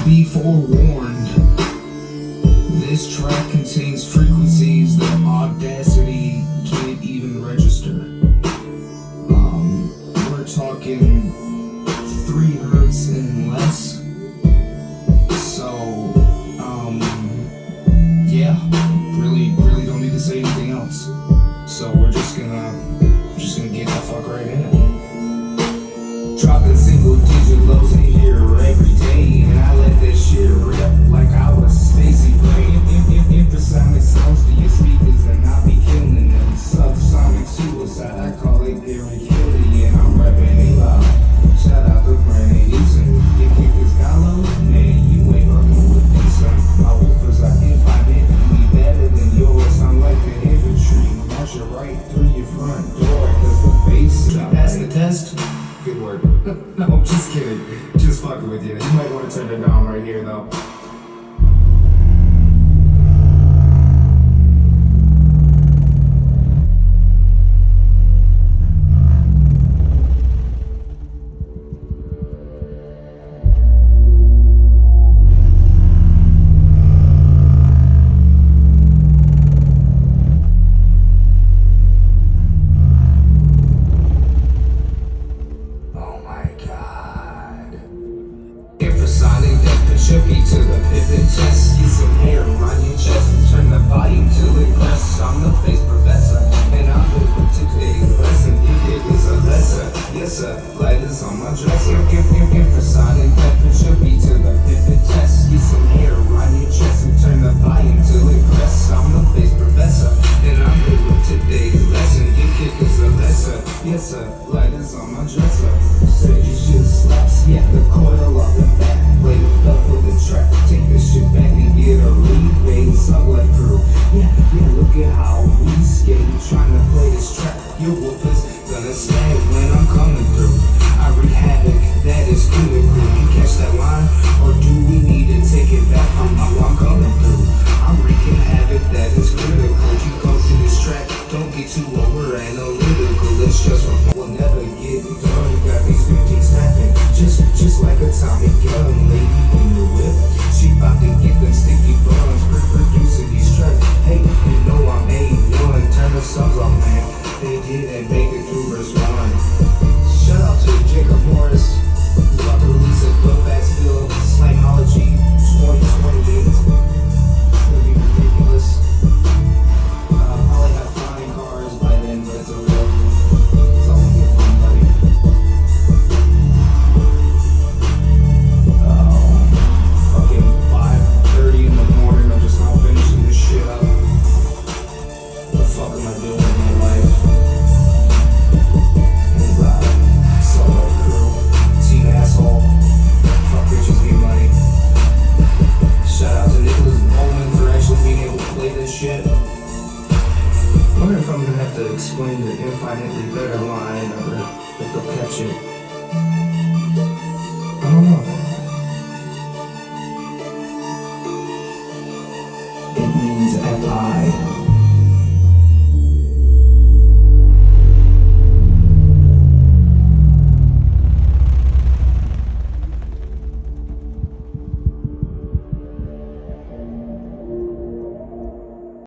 Be forewarned, this track contains frequencies that Audacity can't even register. We're talking 3 hertz and less. So, yeah, really don't need to say anything else. So we're just gonna get the fuck right in it. Dropping single digit lows in here every day, and I let that shit rip like I was Stacy Gray. Infrasonic sounds to your speakers, and I be killing them. Subsonic suicide, I call it Gary Kelly, and I'm repping it loud. Shout out to Brandon Houston. Your kickers got low, man, you ain't fucking with me, son. My woofers are infinitely better than yours. I'm like the infantry, march it right through your front door, cause the bass is pass the test. Good work. No, I'm just kidding. Just fucking with you. You might want to turn it down right here, though. Infrasonic death Pachuki to the pivot test. Get some hair around your chest and turn the volume till it crests. I'm the face professor, and I'm able to today's lesson. If it is a lesson, yes sir, lighters on my dresser. Infrasonic death Pachuki to the pivot test. Get some hair around your chest and turn the volume till it crests. I'm the face professor, and I'm able to today's lesson. If it is a lesson, yes sir, lighters on my dresser. Said you should slaps, yeah, the coil up and back. Play it up with the track. Take this shit back and get a rebate. Sublet crew. Yeah, look at how we skate. Trying to play this track. Your woofers gonna snag when I'm coming through. I wreak havoc, that is critical. You catch that line? Or do we need to take it back from you? I'm coming through. I'm wreaking havoc, that is critical. You go through this track, don't get too over analytical. It's just we'll never get done. You got these 15 snapping. Just like a Tommy gun, lady in the whip. She bout to get them sticky buns, producing these tracks. Hey, you know I'm A1. Turn the subs off, man. They didn't make it through verse 1. Shout out to Jacob Morris. About to release a Buffbacksville Slamology 2028. It's gonna be ridiculous. Probably have flying cars by then, but it's okay. It's all gonna be fun, buddy. Fucking 5:30 in the morning, I'm just now finishing this shit up. What the fuck am I doing in my life? And solo crew, team asshole, fuck bitches, get money. Shout out to Nicholas Bowman for actually being able to play this shit. I wonder if I'm gonna have to explain the infinitely better line or if they'll catch it.